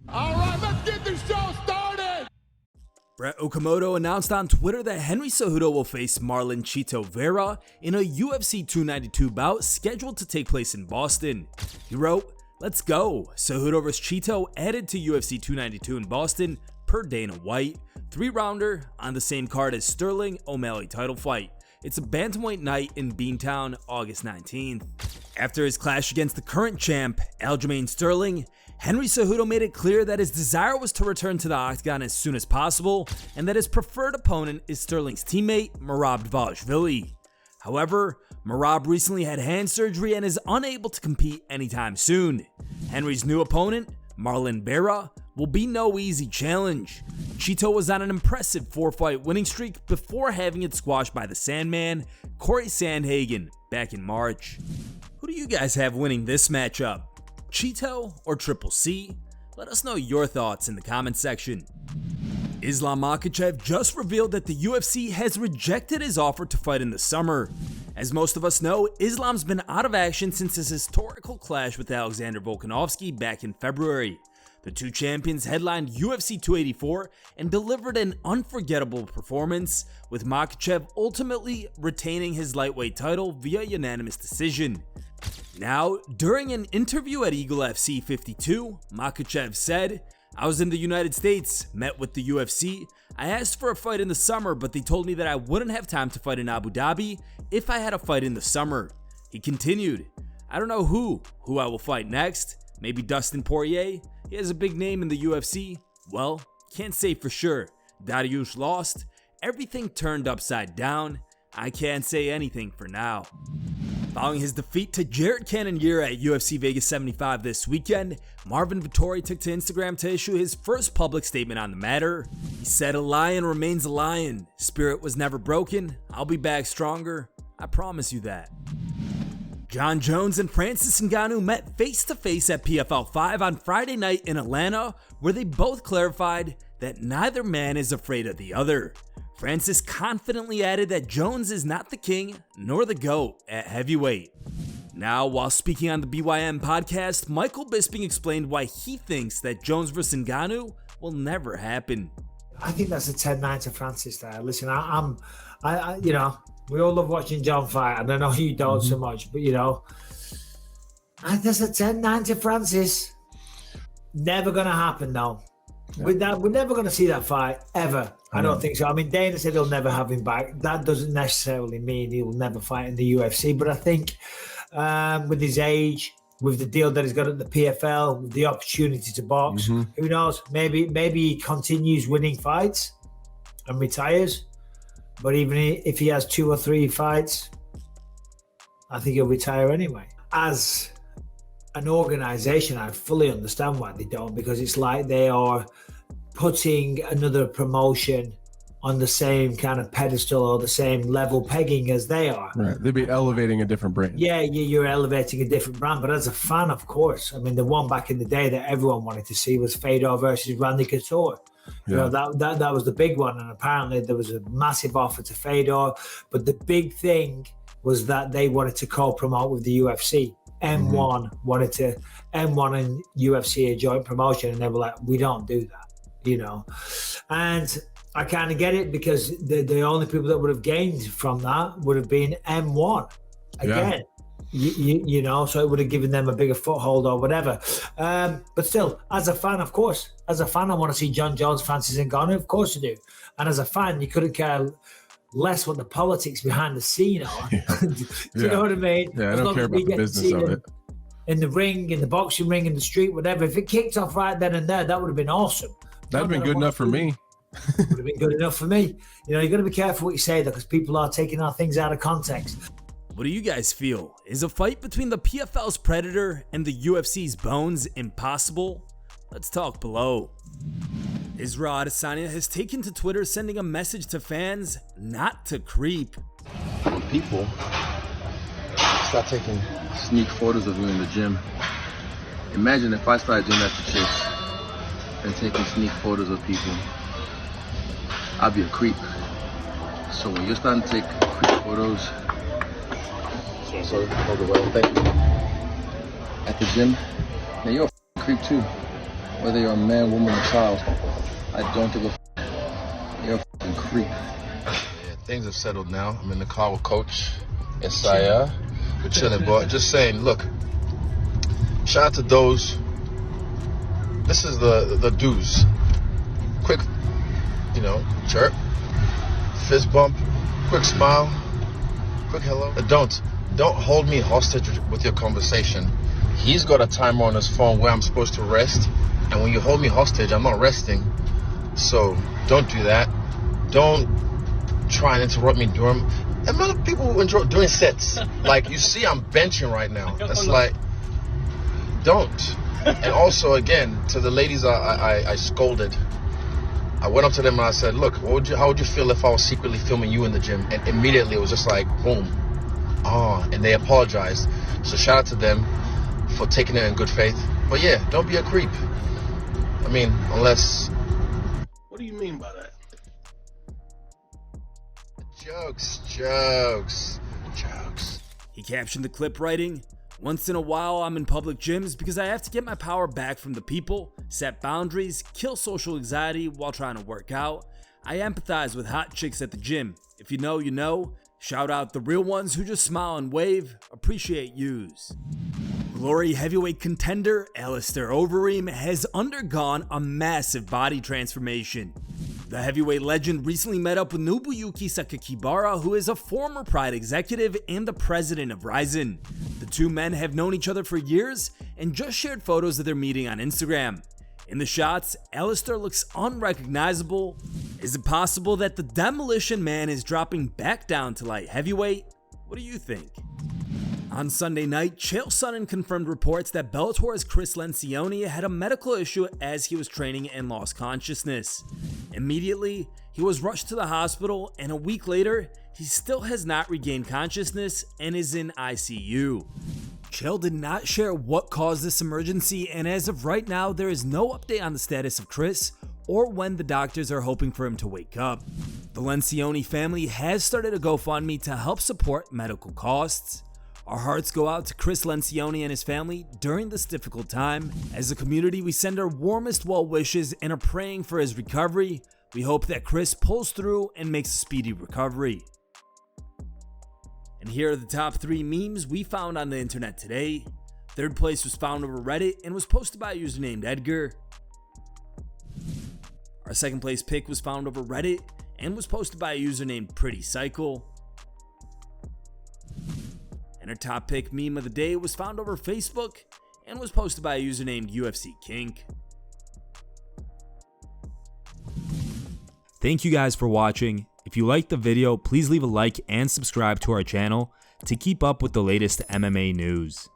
All right, let's get this show started. Brett Okamoto announced on Twitter that Henry Cejudo will face Marlon Chito Vera in a UFC 292 bout scheduled to take place in Boston. He wrote, "Let's go. Cejudo vs. Chito added to UFC 292 in Boston per Dana White. 3-rounder on the same card as Sterling O'Malley title fight. It's a bantamweight night in Beantown, August 19th. After his clash against the current champ, Aljamain Sterling, Henry Cejudo made it clear that his desire was to return to the octagon as soon as possible and that his preferred opponent is Sterling's teammate, Merab Dvalishvili. However, Merab recently had hand surgery and is unable to compete anytime soon. Henry's new opponent, Marlon Vera, will be no easy challenge. Chito was on an impressive 4-fight winning streak before having it squashed by the Sandman, Corey Sandhagen, back in March. Who do you guys have winning this matchup? Chito or Triple C? Let us know your thoughts in the comment section. Islam Makhachev just revealed that the UFC has rejected his offer to fight in the summer. As most of us know, Islam's been out of action since his historical clash with Alexander Volkanovski back in February. The two champions headlined UFC 284 and delivered an unforgettable performance, with Makhachev ultimately retaining his lightweight title via unanimous decision. Now, during an interview at Eagle FC 52, Makhachev said, "I was in the United States, met with the UFC. I asked for a fight in the summer, but they told me that I wouldn't have time to fight in Abu Dhabi if I had a fight in the summer." He continued, "I don't know who I will fight next. Maybe Dustin Poirier. He has a big name in the UFC. Well, can't say for sure. Dariush lost. Everything turned upside down. I can't say anything for now." Following his defeat to Jared Cannonier at UFC Vegas 75 this weekend, Marvin Vettori took to Instagram to issue his first public statement on the matter. He said, "A lion remains a lion. Spirit was never broken. I'll be back stronger. I promise you that." Jon Jones and Francis Ngannou met face-to-face at PFL 5 on Friday night in Atlanta, where they both clarified that neither man is afraid of the other. Francis confidently added that Jones is not the king nor the GOAT at heavyweight. Now, while speaking on the BYM podcast, Michael Bisping explained why he thinks that Jones vs. Ngannou will never happen. I think that's a 10-9 to Francis there. Listen, I you know, we all love watching John fight, and I know you don't so much, but you know, there's a 10-9 to Francis. Never gonna happen though. Yeah. We're never gonna see that fight ever. I don't think so. I mean, Dana said he'll never have him back. That doesn't necessarily mean he will never fight in the UFC, but I think with his age, with the deal that he's got at the PFL, with the opportunity to box, who knows? Maybe he continues winning fights and retires. But even if he has 2 or 3 fights, I think he'll retire anyway. As an organization, I fully understand why they don't, because it's like they are putting another promotion on the same kind of pedestal or the same level pegging as they are. Right. They'd be elevating a different brand. Yeah, you're elevating a different brand. But as a fan, of course, I mean, the one back in the day that everyone wanted to see was Fedor versus Randy Couture. You know, that was the big one. And apparently there was a massive offer to Fedor. But the big thing was that they wanted to co-promote with the UFC. M1 and UFC a joint promotion. And they were like, we don't do that, you know. And I kind of get it, because the only people that would have gained from that would have been M1 again. You know, so it would have given them a bigger foothold or whatever. But still, as a fan, of course, I want to see Jon Jones, Francis Ngannou. Of course you do. And as a fan, you couldn't care less what the politics behind the scene are. Do you know what I mean? Yeah, I don't care about the business of it. In the ring, in the boxing ring, in the street, whatever. If it kicked off right then and there, that would have been awesome. That'd have been good enough for me. Would have been good enough for me. You know, you got to be careful what you say, though, because people are taking our things out of context. What do you guys feel? Is a fight between the PFL's Predator and the UFC's Bones impossible? Let's talk below. Israel Adesanya has taken to Twitter, sending a message to fans not to creep. When people start taking sneak photos of you in the gym, imagine if I started doing that to chicks and taking sneak photos of people. I'd be a creep. So when you're starting to take creep photos, so hold the way, thank you. At the gym, now you're a creep too. Whether you're a man, woman, or child, I don't give a f. You're a fucking creep. Yeah, things have settled now. I'm in the car with Coach. We're chilling, but just saying, look, shout out to those. This is the dues. Quick, chirp, fist bump, quick smile, quick hello. Don't hold me hostage with your conversation. He's got a timer on his phone where I'm supposed to rest, and when you hold me hostage, I'm not resting. So don't do that. Don't try and interrupt me during. A lot of people enjoy doing sets. Like, you see, I'm benching right now. It's like, don't. And also, again, to the ladies I scolded, I went up to them and I said, look, how would you feel if I was secretly filming you in the gym? And immediately it was just like, boom. And they apologized. So shout out to them for taking it in good faith. But yeah, don't be a creep. I mean, unless... What do you mean by that? Jokes. He captioned the clip writing, "Once in a while I'm in public gyms because I have to get my power back from the people, set boundaries, kill social anxiety while trying to work out. I empathize with hot chicks at the gym. If you know, you know. Shout out the real ones who just smile and wave. Appreciate yous." Glory heavyweight contender Alistair Overeem has undergone a massive body transformation. The heavyweight legend recently met up with Nobuyuki Sakakibara, who is a former Pride executive and the president of Rizin. The two men have known each other for years and just shared photos of their meeting on Instagram. In the shots, Alistair looks unrecognizable. Is it possible that the Demolition Man is dropping back down to light heavyweight? What do you think? On Sunday night, Chael Sonnen confirmed reports that Bellator's Cris Lencioni had a medical issue as he was training and lost consciousness. Immediately, he was rushed to the hospital, and a week later, he still has not regained consciousness and is in ICU. Chael did not share what caused this emergency, and as of right now, there is no update on the status of Cris or when the doctors are hoping for him to wake up. The Lencioni family has started a GoFundMe to help support medical costs. Our hearts go out to Cris Lencioni and his family during this difficult time. As a community, we send our warmest well wishes and are praying for his recovery. We hope that Cris pulls through and makes a speedy recovery. And here are the top 3 memes we found on the internet today. Third place was found over Reddit and was posted by a user named Edgar. Our second place pick was found over Reddit and was posted by a user named Pretty Cycle. And our top pick meme of the day was found over Facebook and was posted by a user named UFC Kink. Thank you guys for watching. If you liked the video, please leave a like and subscribe to our channel to keep up with the latest MMA news.